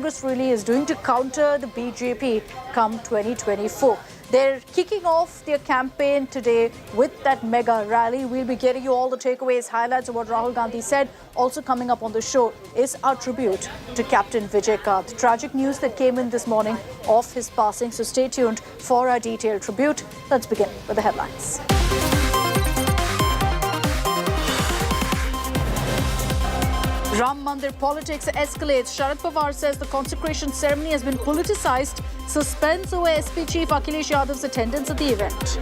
Congress really is doing to counter the BJP come 2024. They're kicking off their campaign today with that mega rally. We'll be getting you all the takeaways, highlights of what Rahul Gandhi said. Also coming up on the show is our tribute to Captain Vijaykanth. Tragic news that came in this morning of his passing. So stay tuned for our detailed tribute. Let's begin with the headlines. Ram Mandir politics escalates. Sharad Pawar says the consecration ceremony has been politicized. Suspense over SP Chief Akhilesh Yadav's attendance at the event.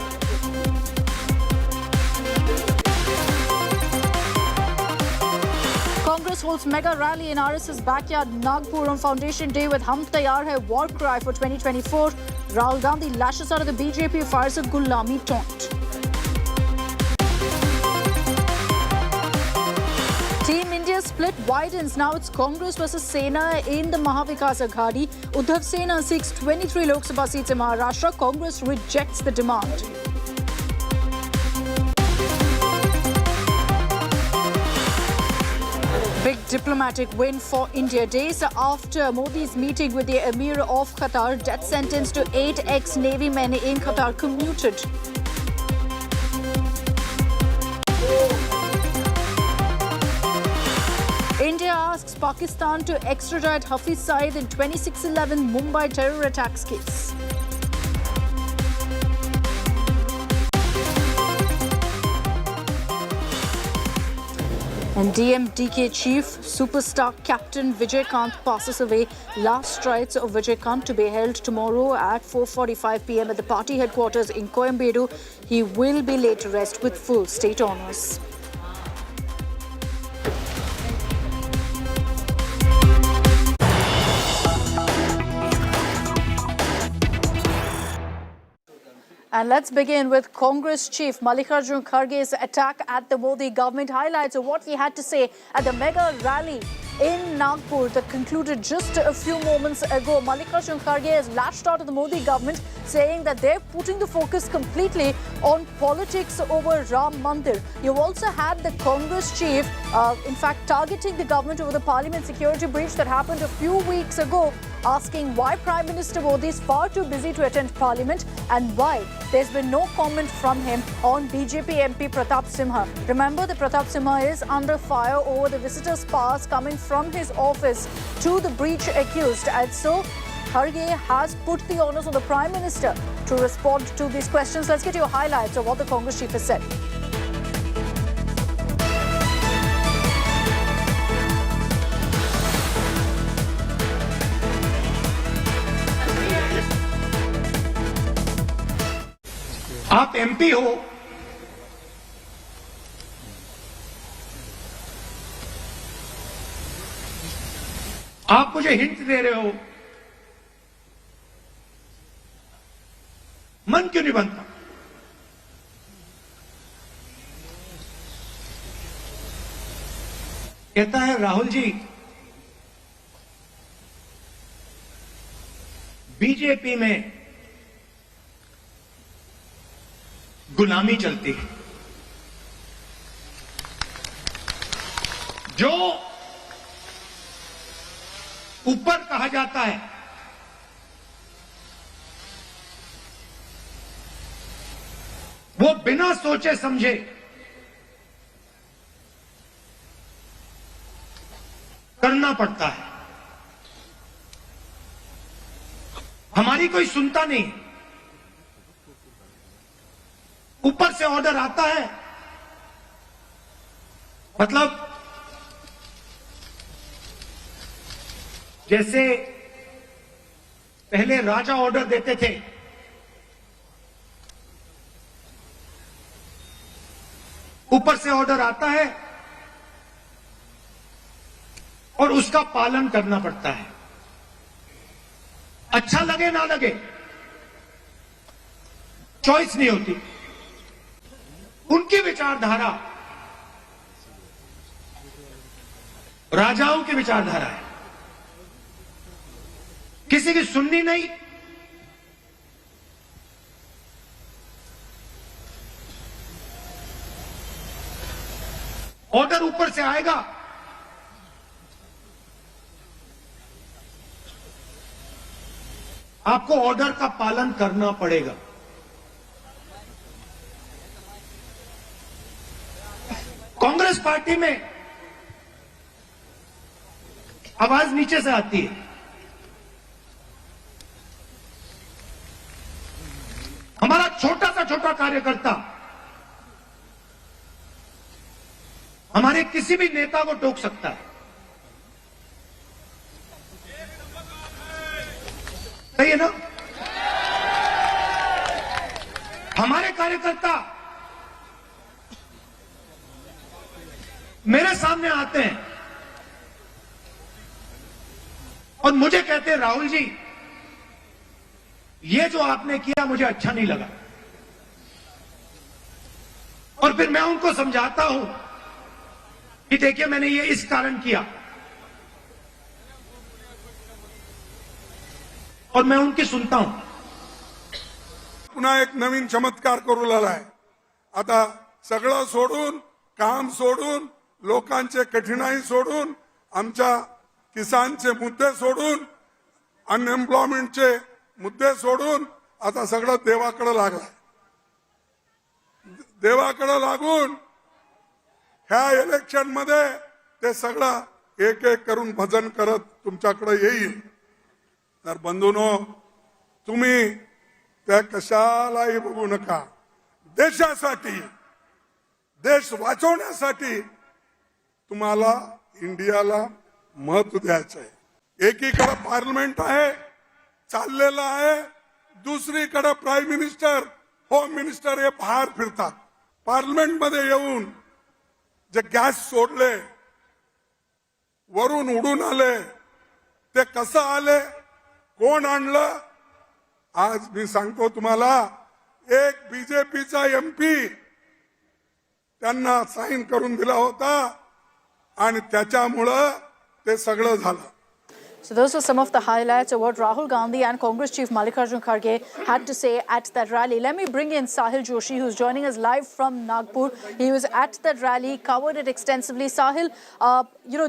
Congress holds mega rally in RSS backyard Nagpur on Foundation Day with Hum Tayar Hai war cry for 2024. Rahul Gandhi lashes out of the BJP, fires a Gulami taunt. Team India split widens. Now it's Congress versus Sena in the Mahavikas Aghadi. Uddhav Sena seeks 23 Lok Sabha seats in Maharashtra. Congress rejects the demand. Big diplomatic win for India. Days after Modi's meeting with the Emir of Qatar, death sentence to 8 ex-Navy men in Qatar commuted. India asks Pakistan to extradite Hafiz Saeed in 2611 Mumbai terror attacks case. And DMDK chief superstar Captain Vijaykanth passes away. Last rites of Vijaykanth to be held tomorrow at 4:45 p.m. at the party headquarters in Coimbatore. He will be laid to rest with full state honours. And let's begin with Congress chief Mallikarjun Kharge's attack at the Modi government. Highlights of what he had to say at the mega rally in Nagpur that concluded just a few moments ago. Mallikarjun Kharge has lashed out at the Modi government, saying that they're putting the focus completely on politics over Ram Mandir. You've also had the Congress chief, in fact, targeting the government over the parliament security breach that happened a few weeks ago, asking why Prime Minister Modi is far too busy to attend parliament and why there's been no comment from him on BJP MP Pratap Simha. Remember that Pratap Simha is under fire over the visitors' pass coming from his office to the breach accused. And so Kharge has put the onus on the Prime Minister to respond to these questions. Let's get you highlights of what the Congress chief has said. आप MP हो, आप मुझे hint दे रहे हो, मन क्यों नहीं बनता? कहता है राहुल जी, बीजेपी में गुलामी चलती है। जो ऊपर कहा जाता है वो बिना सोचे समझे करना पड़ता है। हमारी कोई सुनता नहीं। ऊपर से ऑर्डर आता है, मतलब जैसे पहले राजा ऑर्डर देते थे, ऊपर से ऑर्डर आता है और उसका पालन करना पड़ता है। अच्छा लगे ना लगे, चॉइस नहीं होती। उनकी विचारधारा राजाओं की विचारधारा है, किसी की सुननी नहीं। ऑर्डर ऊपर से आएगा आपको ऑर्डर का पालन करना पड़ेगा। कांग्रेस पार्टी में आवाज नीचे से आती है। हमारा छोटा सा छोटा कार्यकर्ता हमारे किसी भी नेता को टोक सकता है। सही है ना? हमारे कार्यकर्ता मेरे सामने आते हैं और मुझे कहते हैं, राहुल जी ये जो आपने किया मुझे अच्छा नहीं लगा। और फिर मैं उनको समझाता हूं कि देखिए मैंने ये इस कारण किया, और मैं उनकी सुनता हूं। पुन्हा एक नवीन चमत्कार करू लागलाय। आता सगळं सोडून, काम सोडून, लोकांचे कठीणाई सोडून, आमच्या किसानचे मुद्दे सोडून, अनएम्प्लॉयमेंटचे मुद्दे सोडून आता सगळं देवाकडे लागलाय। देवाकडे लागून ह्या इलेक्शन मध्ये ते सगळं एक एक करून भजन करत तुमच्याकडे येईल। तर बंधूंनो, तुम्ही त्या कशालाही बघू नका। देशासाठी, देश वाचवण्यासाठी तुम्हाला इंडियाला महत्व द्यायचं आहे। एकीकडे पार्लमेंट आहे, चाललेलं आहे, दुसरीकडे प्राईम मिनिस्टर, होम मिनिस्टर हे बाहेर फिरतात। पार्लमेंट मध्ये येऊन जे गॅस सोडले, वरून उडून आले, ते कसं आले, कोण आणलं? आज मी सांगतो तुम्हाला, एक बीजेपीचा एमपी त्यांना साईन करून दिला होता आणि त्याच्यामुळे ते सगळं झालं। So those are some of the highlights of what Rahul Gandhi and Congress Chief Mallikarjun Kharge had to say at that rally. Let me bring in Sahil Joshi, who's joining us live from Nagpur. He was at that rally, covered it extensively. Sahil,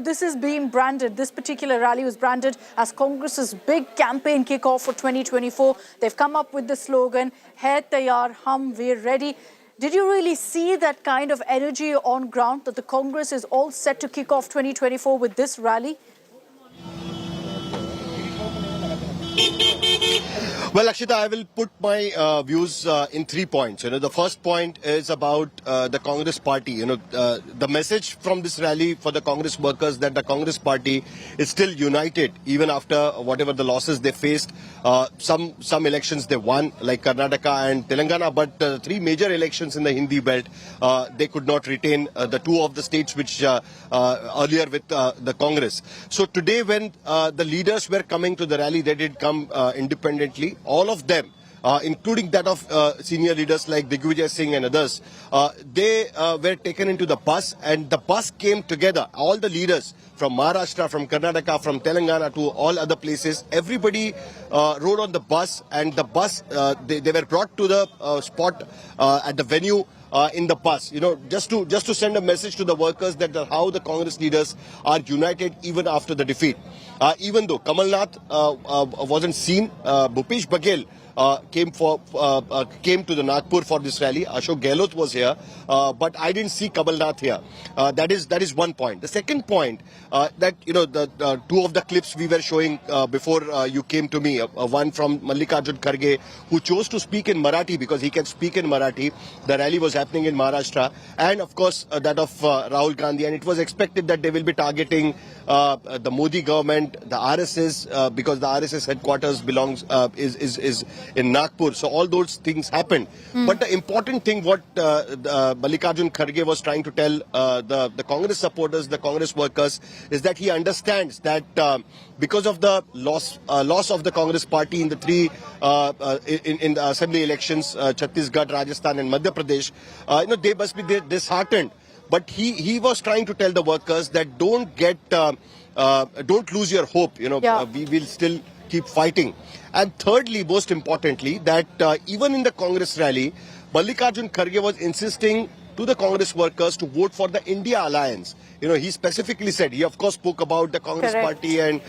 this is being branded. This particular rally was branded as Congress's big campaign kickoff for 2024. They've come up with the slogan, "Hai tayar, hum, we're ready." Did you really see that kind of energy on ground, that the Congress is all set to kick off 2024 with this rally? Well, Akshita, I will put my views in 3 points. The first point is about the Congress party. The message from this rally for the Congress workers that the Congress party is still united even after whatever the losses they faced. Some elections they won, like Karnataka and Telangana, but 3 major elections in the Hindi belt, they could not retain the 2 of the states which earlier with the Congress. So today when the leaders were coming to the rally, they did come independently. All of them, including that of senior leaders like Digvijay Singh and others, they were taken into the bus, and the bus came together. All the leaders from Maharashtra, from Karnataka, from Telangana to all other places, everybody rode on the bus, and the bus, they were brought to the spot at the venue in the bus, just to send a message to the workers that how the Congress leaders are united even after the defeat. Even though Kamal Nath wasn't seen, Bhupesh Baghel came to the Nagpur for this rally. Ashok Gehlot was here, but I didn't see Kamal Nath here. That is one point. The second point, that the 2 of the clips we were showing before you came to me, one from Mallikarjun Kharge, who chose to speak in Marathi because he can speak in Marathi. The rally was happening in Maharashtra, and of course that of Rahul Gandhi, and it was expected that they will be targeting the Modi government, the RSS, because the RSS headquarters is in Nagpur. So all those things happened. But the important thing what Mallikarjun Kharge was trying to tell the Congress supporters, the Congress workers, is that he understands that because of the loss of the Congress party in the 3 in the assembly elections, Chhattisgarh, Rajasthan and Madhya Pradesh, they must be disheartened. But he was trying to tell the workers that don't lose your hope. We will still keep fighting. And thirdly, most importantly, that even in the Congress rally, Mallikarjun Kharge was insisting to the Congress workers to vote for the India Alliance. He specifically said, he of course spoke about the Congress party and,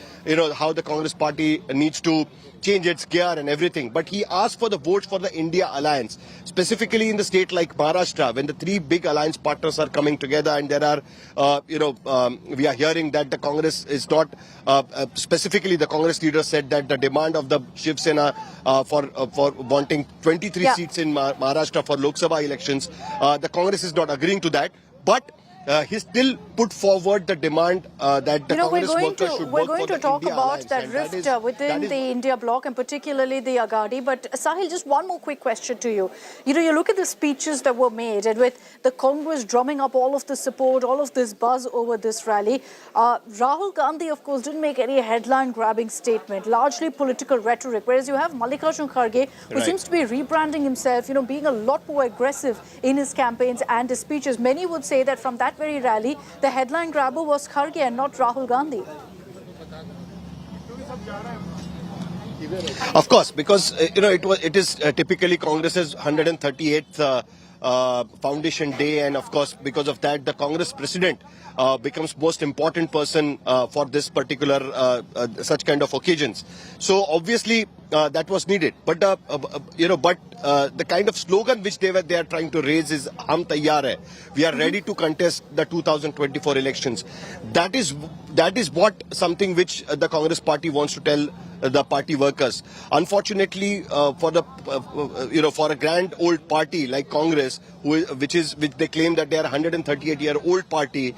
how the Congress party needs to change its gear and everything. But he asked for the vote for the India Alliance, specifically in the state like Maharashtra, when the three big alliance partners are coming together and there are, we are hearing that the Congress is not, specifically the Congress leader said that the demand of the Shiv Sena for wanting 23 seats in Maharashtra for Lok Sabha elections, the Congress is not agreeing to that. But he still put forward the demand that the Congress workers should work for the India Alliance. We're going to talk about that rift within the India bloc and particularly the Agadi. But Sahil, just one more quick question to you. You look at the speeches that were made and with the Congress drumming up all of the support, all of this buzz over this rally. Rahul Gandhi, of course, didn't make any headline-grabbing statement, largely political rhetoric. Whereas you have Mallikarjun Kharge, who seems to be rebranding himself, being a lot more aggressive in his campaigns and his speeches. Many would say that from that very rally, the headline grabber was Kharge and not Rahul Gandhi. Of course, because it is typically Congress's 138th foundation day, and of course because of that the Congress president becomes most important person for this particular such kind of occasions. So obviously that was needed, but the kind of slogan which they are trying to raise is "Hum taiyar hai." We are ready to contest the 2024 elections. That is what something which the Congress party wants to tell the party workers. Unfortunately, for a grand old party like Congress, which they claim that they are 138-year-old party,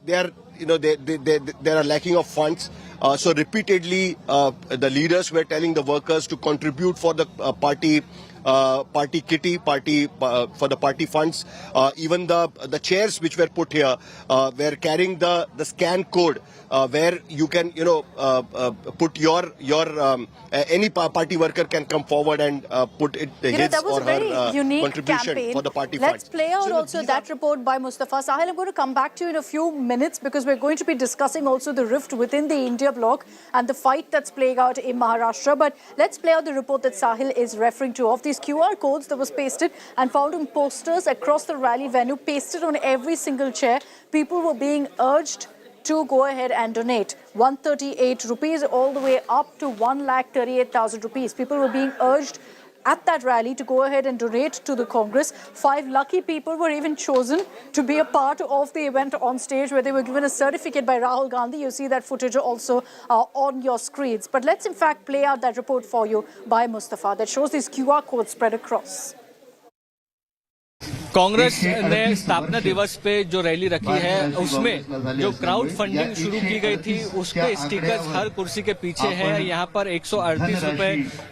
they are lacking of funds. So repeatedly, the leaders were telling the workers to contribute for the party kitty, for the party funds. Even the chairs which were put here were carrying the scan code where you can put your any party worker can come forward and put his or her contribution campaign for the party funds. funds. Let's play out also that report by Mustafa. Sahil, I'm going to come back to you in a few minutes because we're going to be discussing also the rift within the India bloc and the fight that's playing out in Maharashtra. But let's play out the report that Sahil is referring to of these QR codes that was pasted and found on posters across the rally venue, pasted on every single chair. People were being urged to go ahead and donate 138 rupees all the way up to 1,38,000 rupees. People were being urged at that rally to go ahead and donate to the Congress. 5 lucky people were even chosen to be a part of the event on stage where they were given a certificate by Rahul Gandhi. You see that footage also on your screens. But let's in fact play out that report for you by Mustafa that shows these QR codes spread across. Congress ने स्थापना दिवस पे जो rally रखी है उसमें जो crowd funding शुरू की गई थी उसके स्टिकर्स हर कुर्सी के पीछे हैं। यहाँ पर 138 रुपए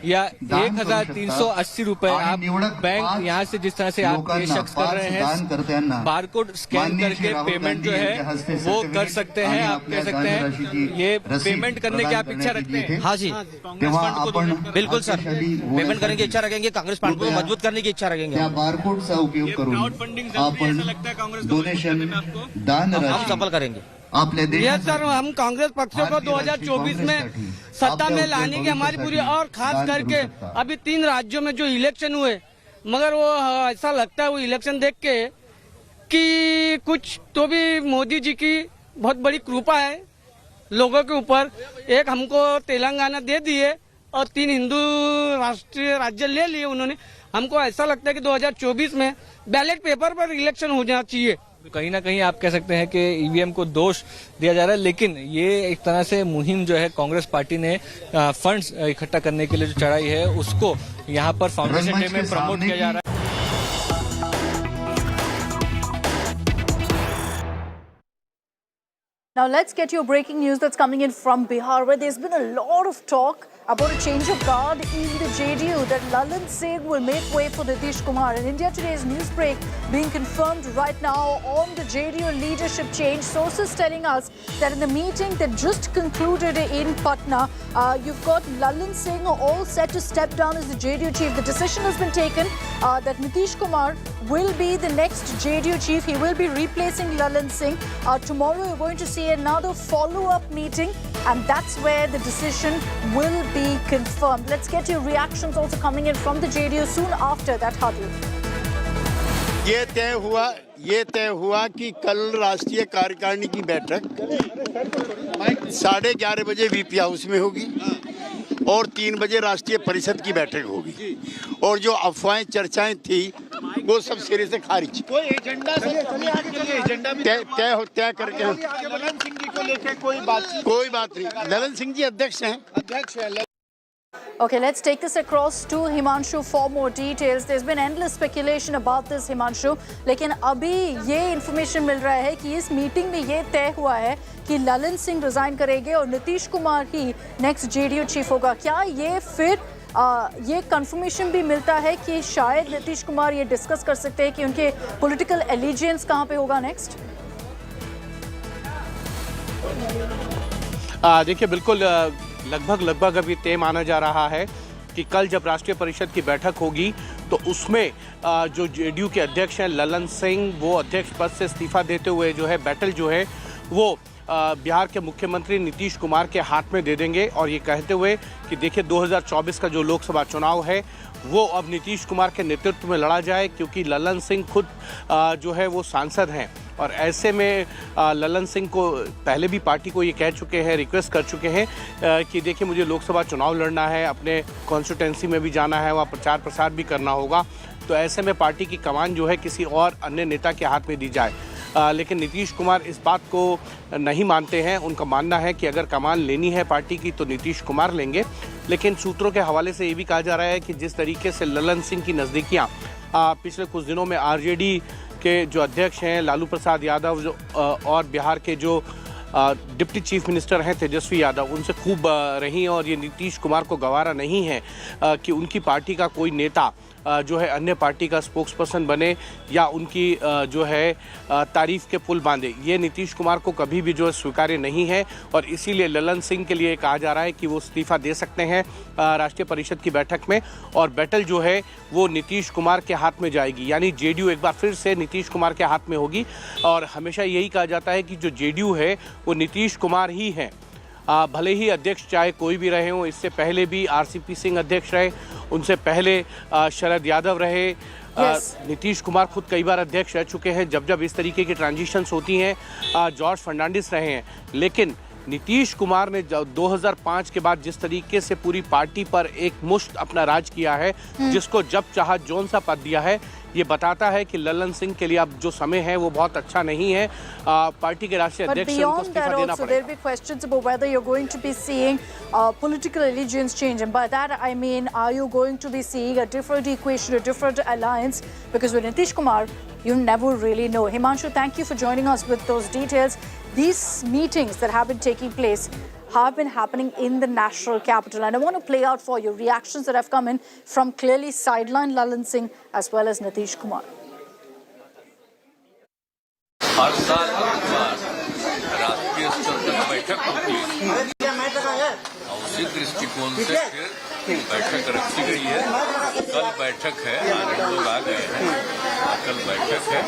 या 1,380 रुपए आप बैंक यहाँ से जिस तरह से आप ये शख्स कर रहे हैं बारकोड स्कैन करके पेमेंट जो है वो कर सकते हैं। आप कह सकते हैं ये पेमेंट करने की आप इच्छा रखते हैं? हाँ जी, बिल्कुल सर, पेमेंट करने की इच्छा रखेंगे, कांग्रेस पार्टी को मजबूत करने की इच्छा रखेंगे। बारकोड सा उपयोग करून डोनेशन दान हम सफल करेंगे। यस सर, हम कांग्रेस पक्ष को 2024 में सत्ता में लाने की हमारी पूरी, और खास करके अभी 3 राज्यों में जो इलेक्शन हुए, मगर वो ऐसा लगता है वो इलेक्शन देख के कि कुछ तो भी मोदी जी की बहुत बड़ी कृपा है लोगों के ऊपर। एक हमको तेलंगाना दे दिए और 3 हिंदू राष्ट्रीय राज्य ले लिए उन्होंने। हमको ऐसा लगता है कि 2024 में बैलेट पेपर पर इलेक्शन हो जाना चाहिए। कहीं ना कहीं आप कह सकते हैं कि ईवीएम को दोष दिया जा रहा है, लेकिन ये एक तरह से मुहिम जो है कांग्रेस पार्टी ने फंड्स इकट्ठा करने के लिए जो चढ़ाई है उसको यहाँ पर फाउंडेशन डे में प्रमोट किया जा रहा है। Now let's get your breaking news that's coming in from Bihar, where there's been a lot of talk about a change of guard in the JDU, that Lalan Singh will make way for Nitish Kumar. And India Today's news break being confirmed right now on the JDU Leadership Change. Sources telling us that in the meeting that just concluded in Patna, you've got Lalan Singh all set to step down as the JDU chief. The decision has been taken that Nitish Kumar will be the next JDU chief. He will be replacing Lalan Singh. Tomorrow you're going to see another follow-up meeting, and that's where the decision will be confirmed. Let's get your reactions also coming in from the JDU soon after that huddle. ये तय हुआ कि कल राष्ट्रीय कार्यकारिणी की बैठक 11:30 बजे वीपी हाउस में होगी और 3 बजे राष्ट्रीय परिषद की बैठक होगी और जो अफवाहें चर्चाएं थी वो सब सिरे से खारिज। कोई एजेंडा एजेंडा तय करके ललन सिंह जी को लेकर कोई बात नहीं। ललन सिंह जी अध्यक्ष हैं। Okay, let's take this across to Himanshu for more details. There's been endless speculation about this, Himanshu. लेकिन अभी ये information मिल रहा है कि इस मीटिंग में ये तय हुआ है कि ललन सिंह रिजाइन करेंगे और नीतीश कुमार ही नेक्स्ट JDU चीफ होगा। क्या ये फिर ये कंफर्मेशन भी मिलता है कि शायद नीतीश कुमार ये डिस्कस कर सकते हैं कि उनके पॉलिटिकल एलिजियंस कहाँ पे होगा नेक्स्ट? देखिए, बिल्कुल लगभग अभी तय माना जा रहा है कि कल जब राष्ट्रीय परिषद की बैठक होगी तो उसमें जो JDU के अध्यक्ष हैं ललन सिंह, वो अध्यक्ष पद से इस्तीफा देते हुए जो है बैटल जो है वो बिहार के मुख्यमंत्री नीतीश कुमार के हाथ में दे देंगे और ये कहते हुए कि देखिए 2024 का जो लोकसभा चुनाव है वो अब नीतीश कुमार के नेतृत्व में लड़ा जाए, क्योंकि ललन सिंह खुद जो है वो सांसद हैं और ऐसे में ललन सिंह को पहले भी पार्टी को ये कह चुके हैं, रिक्वेस्ट कर चुके हैं कि देखिए मुझे लोकसभा चुनाव लड़ना है, अपने कॉन्स्टिट्यूंसी में भी जाना है, वहाँ प्रचार प्रसार भी करना होगा। तो ऐसे में पार्टी की कमान जो है किसी और अन्य नेता के हाथ में दी जाए। लेकिन नीतीश कुमार इस बात को नहीं मानते हैं। उनका मानना है कि अगर कमान लेनी है पार्टी की तो नीतीश कुमार लेंगे। लेकिन सूत्रों के हवाले से ये भी कहा जा रहा है कि जिस तरीके से ललन सिंह की नज़दीकियाँ पिछले कुछ दिनों में RJD के जो अध्यक्ष हैं लालू प्रसाद यादव और बिहार के जो डिप्टी चीफ मिनिस्टर हैं तेजस्वी यादव, उनसे खूब रही और ये नीतीश कुमार को गवारा नहीं है कि उनकी पार्टी का कोई नेता जो है अन्य पार्टी का स्पोक्सपर्सन बने या उनकी जो है तारीफ के पुल बांधे। ये नीतीश कुमार को कभी भी जो है स्वीकार्य नहीं है और इसीलिए ललन सिंह के लिए कहा जा रहा है कि वो इस्तीफा दे सकते हैं राष्ट्रीय परिषद की बैठक में और बैटल जो है वो नीतीश कुमार के हाथ में जाएगी, यानी JDU एक बार फिर से नीतीश कुमार के हाथ में होगी। और हमेशा यही कहा जाता है कि जो JDU है वो नीतीश कुमार ही है, भले ही अध्यक्ष चाहे कोई भी रहे हों। इससे पहले भी RCP सिंह अध्यक्ष रहे, उनसे पहले शरद यादव रहे, नीतीश कुमार खुद कई बार अध्यक्ष रह चुके हैं जब इस तरीके की ट्रांजिशंस होती हैं, जॉर्ज फर्नांडिस रहे हैं। लेकिन नीतीश कुमार ने 2005 के बाद जिस तरीके से पूरी पार्टी पर एक मुश्त अपना राज किया है, जिसको जब चाहा जौन सा पद दिया है, ये बताता है कि ललन सिंह के लिए अब जो समय है वो बहुत अच्छा नहीं है। पार्टी के राष्ट्रीय अध्यक्ष को इस्तीफा देना पड़ेगा। There will be questions about whether you're going to be seeing political allegiance change, and by that I mean, are you going to be seeing a different equation, a different alliance? Because with Nitish Kumar, you never really know. Himanshu, thank you for joining us with those details. These meetings that have been taking place have been happening in the national capital, and I want to play out for you reactions that have come in from clearly sidelined Lalan Singh as well as Nitish Kumar. हर साल एक बार राष्ट्रीय स्तर पर बैठक होती है, उसी दृष्टिकोण से फिर बैठक रखी गई है। कल बैठक है, लोग आ गए हैं, कल बैठक है,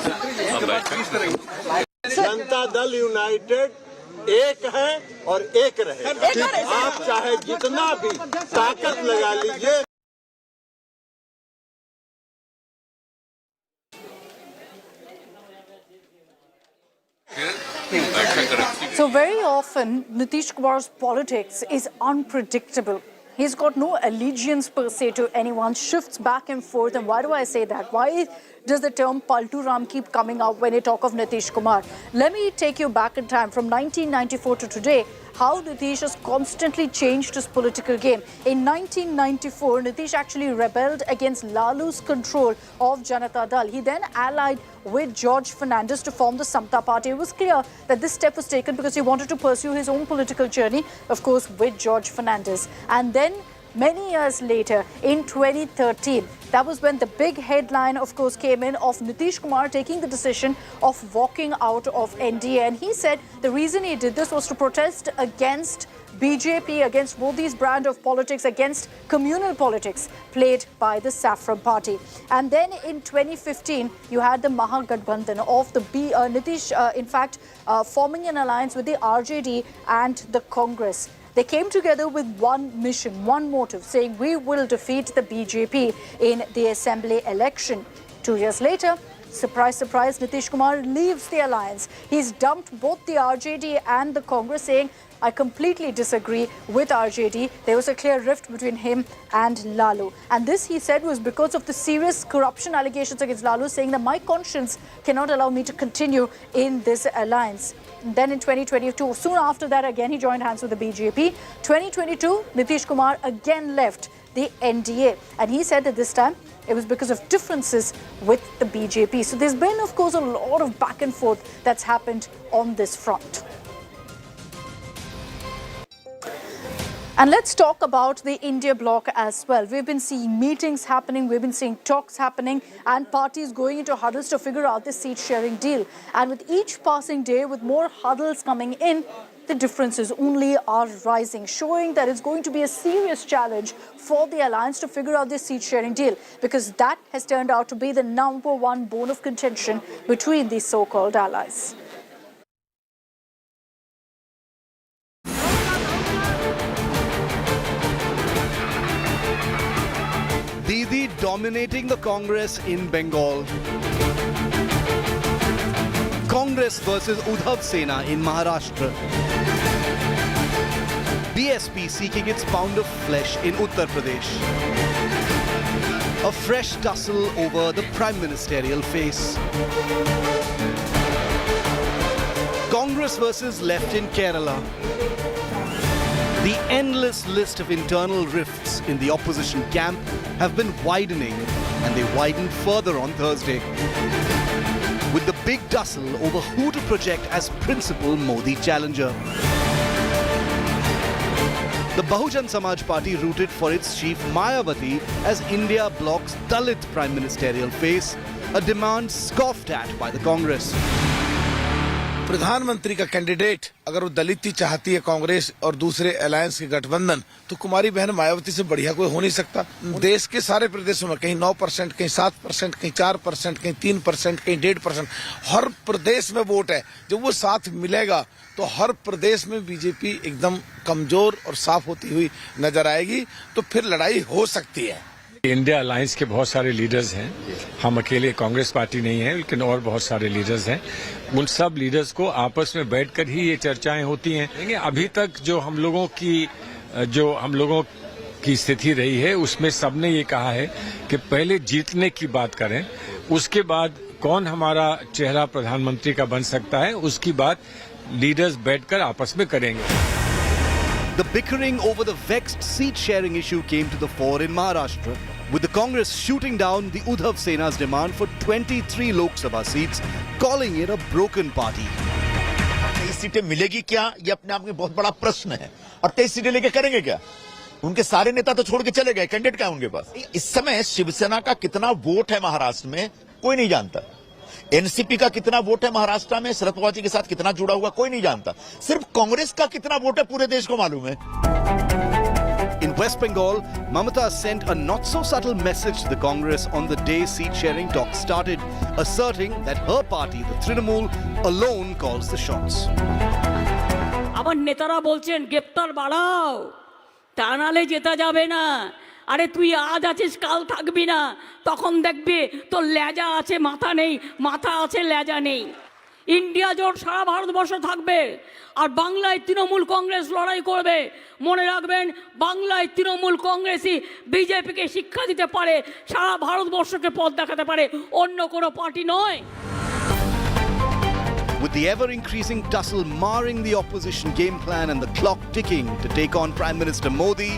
अब बैठक जनता दल यूनाइटेड एक है और एक रहे। आप चाहे जितना भी ताकत लगा लीजिए। So very often Nitish Kumar's politics is unpredictable. He's got no allegiance per se to anyone, shifts back and forth. And why do I say that? Why does the term Paltu Ram keep coming out when you talk of Nitish Kumar? Let me take you back in time from 1994 to today, how Nitish has constantly changed his political game. In 1994, Nitish actually rebelled against Lalu's control of Janata Dal. He then allied with George Fernandes to form the Samta Party. It was clear that this step was taken because he wanted to pursue his own political journey, of course, with George Fernandes. And then many years later, in 2013, that was when the big headline, of course, came in of Nitish Kumar taking the decision of walking out of NDA. And he said the reason he did this was to protest against BJP, against Modi's brand of politics, against communal politics played by the Saffron Party. And then in 2015, you had the Mahagathbandhan of the Nitish, in fact, forming an alliance with the RJD and the Congress. They came together with one mission, one motive, saying we will defeat the BJP in the assembly election. 2 years later, Surprise, surprise, Nitish Kumar leaves the alliance. He's dumped both the RJD and the Congress, saying, I completely disagree with RJD. There was a clear rift between him and Lalu. And this, he said, was because of the serious corruption allegations against Lalu, saying that my conscience cannot allow me to continue in this alliance. Then in 2022, soon after that, again, he joined hands with the BJP. 2022, Nitish Kumar again left the NDA. And he said that this time, it was because of differences with the BJP. So there's been, of course, a lot of back and forth that's happened on this front. And let's talk about the India bloc as well. We've been seeing meetings happening, we've been seeing talks happening, and parties going into huddles to figure out the seat-sharing deal. And with each passing day, with more huddles coming in, the differences only are rising, showing that it's going to be a serious challenge for the alliance to figure out this seat-sharing deal, because that has turned out to be the #1 bone of contention between these so-called allies. Didi dominating the Congress in Bengal. Congress versus Uddhav Sena in Maharashtra. BSP seeking its pound of flesh in Uttar Pradesh. A fresh tussle over the prime ministerial face. Congress versus left in Kerala. The endless list of internal rifts in the opposition camp have been widening, and they widened further on Thursday, with the big tussle over who to project as principal Modi challenger. The Bahujan Samaj Party rooted for its chief Mayawati as India bloc's Dalit prime ministerial face, a demand scoffed at by the Congress. प्रधानमंत्री का candidate अगर वो दलित ही चाहती है कांग्रेस और दूसरे alliance के गठबंधन, तो कुमारी बहन मायावती से बढ़िया कोई हो नहीं सकता। देश के सारे प्रदेशों में कहीं 9%, कहीं 7%, कहीं 4%, कहीं 3%, कहीं 1.5%, हर प्रदेश में वोट है। जब वो साथ मिलेगा तो हर प्रदेश में बीजेपी एकदम कमजोर और साफ होती हुई नजर आएगी, तो फिर लड़ाई हो सकती है। इंडिया अलायंस के बहुत सारे लीडर्स हैं, हम अकेले कांग्रेस पार्टी नहीं है, लेकिन और बहुत सारे लीडर्स हैं। उन सब लीडर्स को आपस में बैठकर ही ये चर्चाएं होती हैं। अभी तक जो हम लोगों की स्थिति रही है, उसमें सबने ये कहा है कि पहले जीतने की बात करें, उसके बाद कौन हमारा चेहरा प्रधानमंत्री का बन सकता है, उसकी बात लीडर्स बैठकर आपस में करेंगे। The bickering over the vexed seat-sharing issue came to the fore in Maharashtra, with the Congress shooting down the Uddhav Sena's demand for 23 Lok Sabha seats, calling it a broken party. 23 सीटें मिलेगी क्या, ये अपने आप में बहुत बड़ा प्रश्न है। और 23 सीटें लेके करेंगे क्या? उनके सारे नेता तो छोड़ के चले गए, कैंडिडेट क्या है उनके पास? इस समय शिवसेना का कितना वोट है महाराष्ट्र में, कोई नहीं जानता। एनसीपी का कितना वोट है महाराष्ट्र में, शरद पवार जी के साथ कितना जुड़ा हुआ, कोई नहीं जानता। सिर्फ कांग्रेस का कितना वोट है पूरे देश को मालूम है। In West Bengal, Mamata sent a not-so-subtle message to the Congress on the day seat-sharing talks started, asserting that her party, the Trinamool, alone calls the shots. আবার নেতারা বলছেন গ্রেফতার বাড়াও, তা নালে জেতা যাবে না। আরে তুই আজ আছিস কাল থাকবি না, তখন দেখবি তোর লেজা আছে মাথা নেই, মাথা আছে লেজা নেই। ইন্ডিয়া জোট সারা ভারতবর্ষ থাকবে, আর বাংলায় তৃণমূল কংগ্রেস লড়াই করবে। মনে রাখবেন, বাংলায় তৃণমূল কংগ্রেসই বিজেপিকে শিক্ষা দিতে পারে, সারা ভারতবর্ষকে পথ দেখাতে পারে, অন্য কোনো পার্টি নয়। With the ever-increasing tussle marring the opposition game plan and the clock ticking to take on Prime Minister Modi,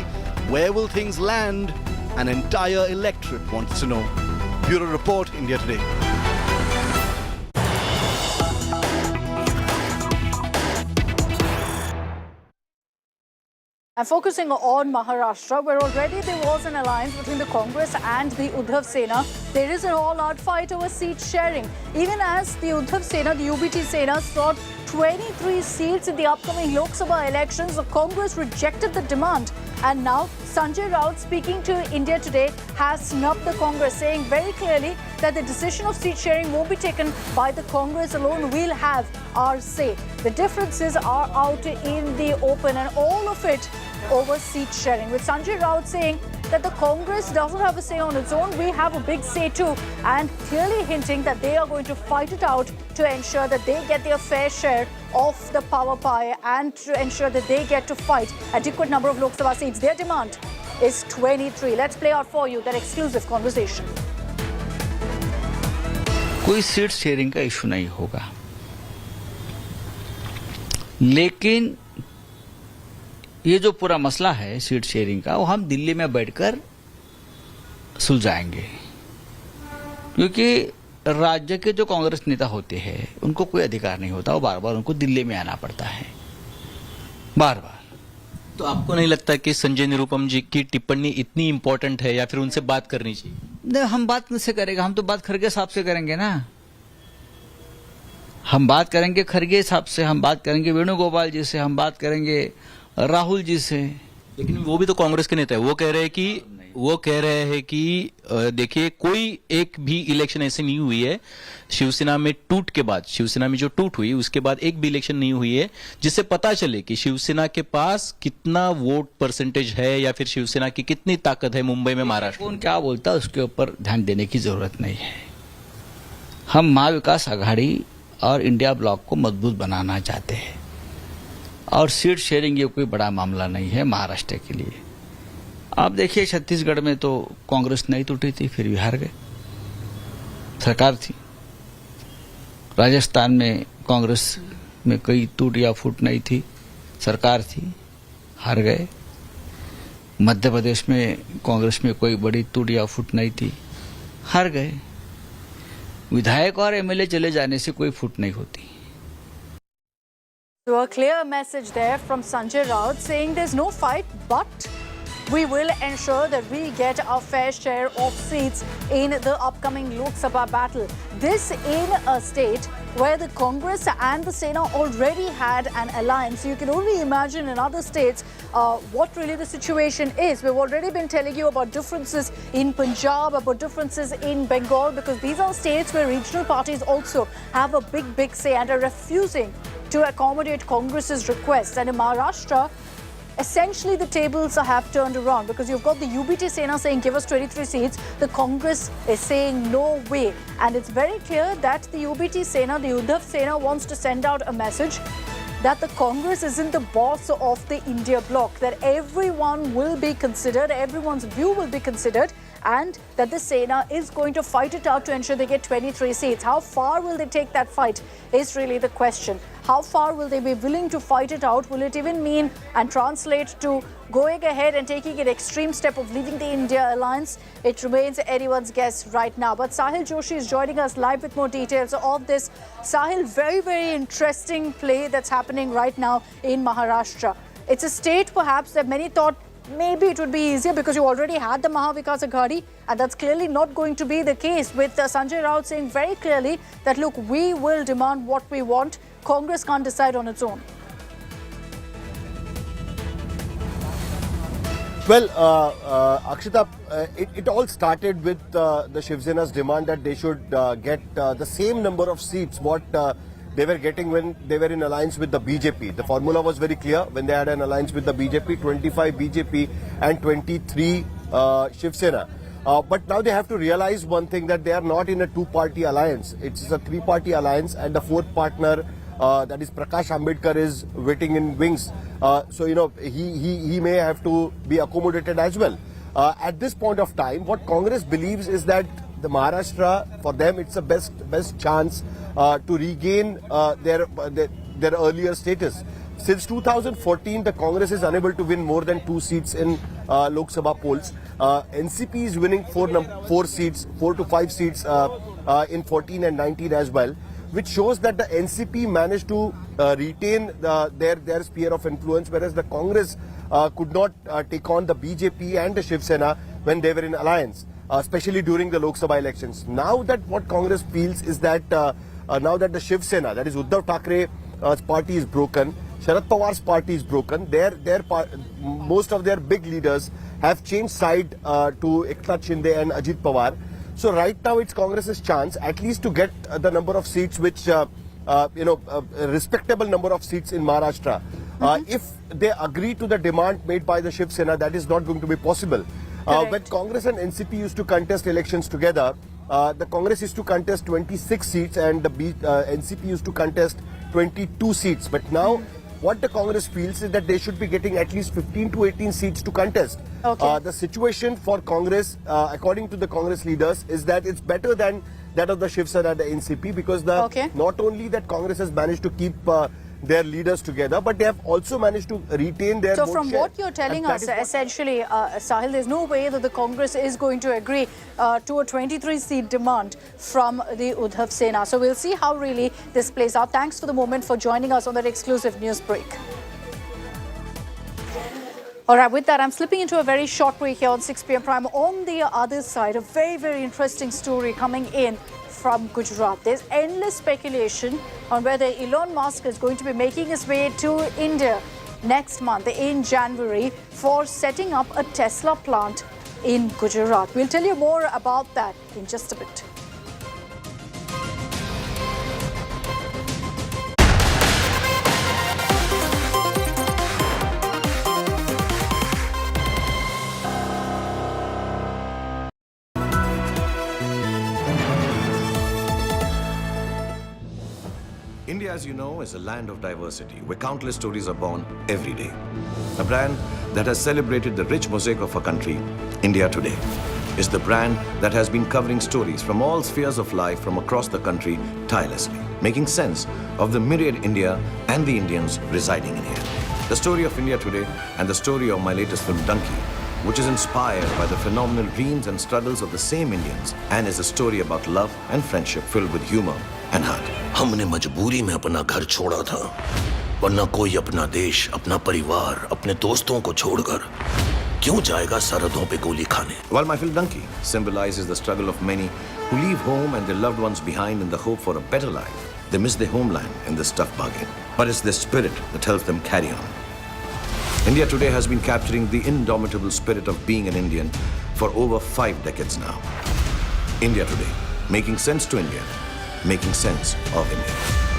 where will things land? An entire electorate wants to know. Bureau Report, India Today. And focusing on Maharashtra, where already there was an alliance between the Congress and the Uddhav Sena, there is an all-out fight over seat sharing. Even as the Uddhav Sena, the UBT Sena, sought 23 seats in the upcoming Lok Sabha elections, the Congress rejected the demand. And now Sanjay Raut, speaking to India Today, has snubbed the Congress, saying very clearly that the decision of seat sharing won't be taken by the Congress alone. We'll have our say. The differences are out in the open, and all of it over seat sharing, with Sanjay Raut saying that the Congress doesn't have a say on its own. We have a big say too, and clearly hinting that they are going to fight it out to ensure that they get their fair share of the power pie and to ensure that they get to fight adequate number of Lok Sabha seats. Their demand is 23. Let's play out for you that exclusive conversation. कोई seat sharing का issue नहीं होगा, लेकिन ये जो पूरा मसला है सीट शेयरिंग का, वो हम दिल्ली में बैठकर सुलझाएंगे, क्योंकि राज्य के जो कांग्रेस नेता होते हैं उनको कोई अधिकार नहीं होता, वो बार बार उनको दिल्ली में आना पड़ता है, बार बार। तो आपको नहीं लगता कि संजय निरुपम जी की टिप्पणी इतनी इंपॉर्टेंट है या फिर उनसे बात करनी चाहिए? नहीं, हम बात किससे करेंगे? हम तो बात खरगे साहब से करेंगे ना। हम बात करेंगे खरगे साहब से, हम बात करेंगे वेणुगोपाल जी से, हम बात करेंगे राहुल जी से। लेकिन वो भी तो कांग्रेस के नेता है। वो कह रहे हैं कि देखिए, कोई एक भी इलेक्शन ऐसी नहीं हुई है शिवसेना में टूट के बाद, शिवसेना में जो टूट हुई उसके बाद एक भी इलेक्शन नहीं हुई है जिससे पता चले कि शिवसेना के पास कितना वोट परसेंटेज है या फिर शिवसेना की कितनी ताकत है मुंबई में, महाराष्ट्र। कौन क्या बोलता है उसके ऊपर ध्यान देने की जरूरत नहीं है। हम महाविकास आघाड़ी और इंडिया ब्लॉक को मजबूत बनाना चाहते हैं, और सीट शेयरिंग ये कोई बड़ा मामला नहीं है महाराष्ट्र के लिए। आप देखिए, छत्तीसगढ़ में तो कांग्रेस नहीं टूटी थी, फिर भी हार गए, सरकार थी। राजस्थान में कांग्रेस में कोई टूट या फूट नहीं थी, सरकार थी, हार गए। मध्य प्रदेश में कांग्रेस में कोई बड़ी टूट या फूट नहीं थी, हार गए। विधायक और एमएलए चले जाने से कोई फूट नहीं होती। So a clear message there from Sanjay Raut saying there's no fight, but we will ensure that we get our fair share of seats in the upcoming Lok Sabha battle. This in a state where the Congress and the Sena already had an alliance. You can only imagine in other states what really the situation is. We've already been telling you about differences in Punjab, about differences in Bengal, because these are states where regional parties also have a big say and are refusing to accommodate Congress's requests. And in Maharashtra, essentially the tables have turned around, because you've got the UBT Sena saying give us 23 seats, the Congress is saying no way. And it's very clear that the UBT Sena, the Uddhav Sena, wants to send out a message that the Congress isn't the boss of the India bloc, that everyone will be considered, everyone's view will be considered, and that the Sena is going to fight it out to ensure they get 23 seats. How far will they take that fight is really the question. How far will they be willing to fight it out? Will it even mean and translate to going ahead and taking an extreme step of leaving the India alliance? It remains anyone's guess right now. But Sahil Joshi is joining us live with more details of this. Sahil, very interesting play that's happening right now in Maharashtra. It's a state perhaps that many thought maybe it would be easier because you already had the Mahavikas Aghadi, and that's clearly not going to be the case, with Sanjay Raut saying very clearly that, look, we will demand what we want. Congress can't decide on its own. Well, Akshita, it all started with the Shiv Sena's demand that they should get the same number of seats what they were getting when they were in alliance with the BJP. The formula was very clear when they had an alliance with the BJP, 25 BJP and 23 Shiv Sena. But now they have to realize one thing, that they are not in a two-party alliance. It's a three-party alliance, and the fourth partner, that is Prakash Ambedkar, is waiting in wings. So, you know, he may have to be accommodated as well. At this point of time, what Congress believes is that the Maharashtra, for them, it's the best chance to regain their earlier status. Since 2014, the Congress is unable to win more than 2 seats in Lok Sabha polls. NCP is winning 4 to 5 seats in 14 and 19 as well, which shows that the NCP managed to retain their sphere of influence, whereas the Congress could not take on the BJP and the Shiv Sena when they were in alliance, especially during the Lok Sabha elections. Now that what Congress feels is that now that the Shiv Sena, that is Uddhav Thackeray's party, is broken, Sharad Pawar's party is broken, most of their big leaders have changed side to Eknath Shinde and Ajit Pawar. So right now it's Congress's chance at least to get the number of seats which, a respectable number of seats in Maharashtra. If they agree to the demand made by the Shiv Sena, that is not going to be possible. When Congress and NCP used to contest elections together, the Congress used to contest 26 seats and the NCP used to contest 22 seats. But now, what the Congress feels is that they should be getting at least 15 to 18 seats to contest. The situation for Congress, according to the Congress leaders, is that it's better than that of the Shiv Sena and the NCP because not only that Congress has managed to keep their leaders together, but they have also managed to retain their So vote from share. what you're telling us, essentially, Sahil, there's no way that the Congress is going to agree to a 23-seat demand from the Uddhav Sena. So we'll see how really this plays out. Thanks for the moment for joining us on that exclusive news break. All right, with that, I'm slipping into a very short break here on 6 p.m. Prime. On the other side, a very, very interesting story coming in from Gujarat. There's endless speculation on whether Elon Musk is going to be making his way to India next month in January for setting up a Tesla plant in Gujarat. We'll tell you more about that in just a bit. India, as you know, is a land of diversity, where countless stories are born every day. A brand that has celebrated the rich mosaic of our country, India Today, is the brand that has been covering stories from all spheres of life from across the country tirelessly, making sense of the myriad India and the Indians residing in here. The story of India Today and the story of my latest film, Donkey, which is inspired by the phenomenal dreams and struggles of the same Indians and is a story about love and friendship filled with humor and heart. हमने मजबूरी में अपना घर छोड़ा था, वरना कोई अपना देश, अपना परिवार, अपने दोस्तों को छोड़कर क्यों जाएगा सरहदों पे गोली खाने? While my film Donkey symbolizes the struggle of many who leave home and their loved ones behind in the hope for a better life, they miss their homeland in this tough bargain. But it's their spirit that helps them carry on. India Today has been capturing the indomitable spirit of being an Indian for over 5 decades now. India Today, making sense to India, making sense of India.